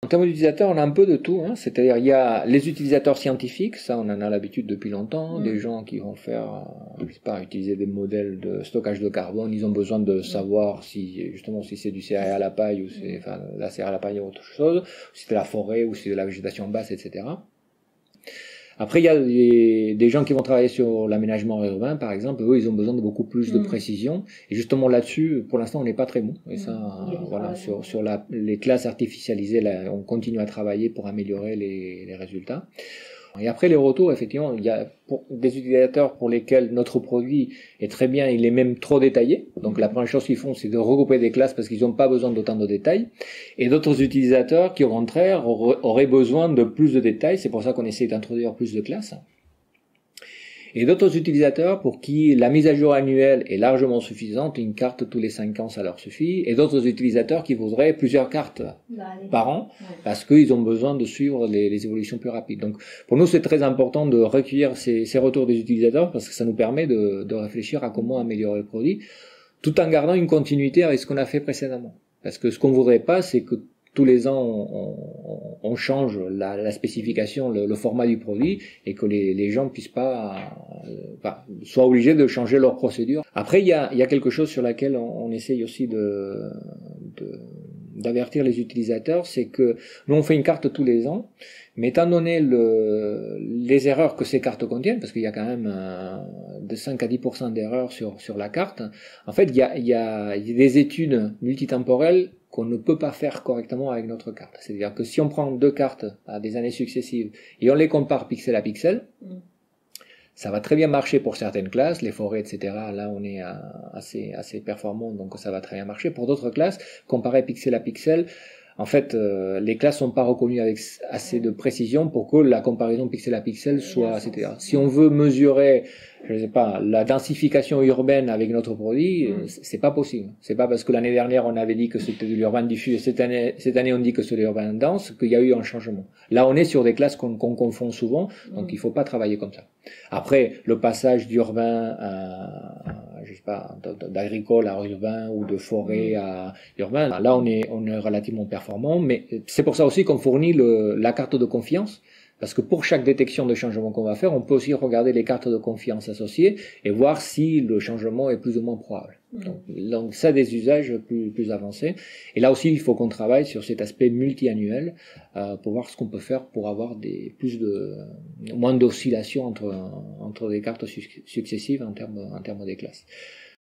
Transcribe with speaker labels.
Speaker 1: En termes d'utilisateurs, on a un peu de tout, hein. C'est-à-dire il y a les utilisateurs scientifiques, ça on en a l'habitude depuis longtemps, des gens qui vont faire, je sais pas, utiliser des modèles de stockage de carbone, ils ont besoin de savoir si justement si c'est du céréal à la paille ou c'est enfin la céréale à la paille ou autre chose, si c'est de la forêt ou si c'est de la végétation basse, etc. Après, il y a des gens qui vont travailler sur l'aménagement urbain, par exemple. Eux, ils ont besoin de beaucoup plus de précision. Et justement là-dessus, pour l'instant, on n'est pas très bon. Et ça, voilà, sur les classes artificialisées, là, on continue à travailler pour améliorer les résultats. Et après les retours, effectivement, il y a des utilisateurs pour lesquels notre produit est très bien, il est même trop détaillé. Donc la première chose qu'ils font, c'est de regrouper des classes parce qu'ils n'ont pas besoin d'autant de détails. Et d'autres utilisateurs qui, au contraire, auraient besoin de plus de détails. C'est pour ça qu'on essaie d'introduire plus de classes. Et d'autres utilisateurs pour qui la mise à jour annuelle est largement suffisante, une carte tous les 5 ans ça leur suffit, et d'autres utilisateurs qui voudraient plusieurs cartes par an, parce qu'ils ont besoin de suivre les évolutions plus rapides. Donc pour nous c'est très important de recueillir ces retours des utilisateurs, parce que ça nous permet de réfléchir à comment améliorer le produit, tout en gardant une continuité avec ce qu'on a fait précédemment. Parce que ce qu'on voudrait pas, c'est que tous les ans, on change la spécification, le format du produit, et que les gens puissent pas, soient obligés de changer leur procédure. Après, il y a quelque chose sur laquelle on essaye aussi d'avertir les utilisateurs, c'est que nous on fait une carte tous les ans, mais étant donné les erreurs que ces cartes contiennent, parce qu'il y a quand même de 5 à 10% d'erreurs sur la carte, en fait il y a des études multitemporelles qu'on ne peut pas faire correctement avec notre carte. C'est-à-dire que si on prend deux cartes à des années successives et on les compare pixel à pixel, ça va très bien marcher pour certaines classes, les forêts, etc. Là, on est assez performant, donc ça va très bien marcher. Pour d'autres classes, comparer pixel à pixel, en fait, les classes sont pas reconnues avec assez de précision pour que la comparaison pixel à pixel soit, etc. Si on veut mesurer, je sais pas, la densification urbaine avec notre produit, c'est pas possible. C'est pas parce que l'année dernière on avait dit que c'était de l'urbain diffus et cette année on dit que c'est de l'urbain dense qu'il y a eu un changement. Là, on est sur des classes qu'on confond souvent, donc il faut pas travailler comme ça. Après, le passage d'urbain à, je sais pas, d'agricole à urbain ou de forêt à urbain, là on est relativement performant, mais c'est pour ça aussi qu'on fournit la carte de confiance. Parce que pour chaque détection de changement qu'on va faire, on peut aussi regarder les cartes de confiance associées et voir si le changement est plus ou moins probable. Donc ça, des usages plus avancés. Et là aussi, il faut qu'on travaille sur cet aspect multi-annuel pour voir ce qu'on peut faire pour avoir moins d'oscillations entre des cartes successives en termes des classes.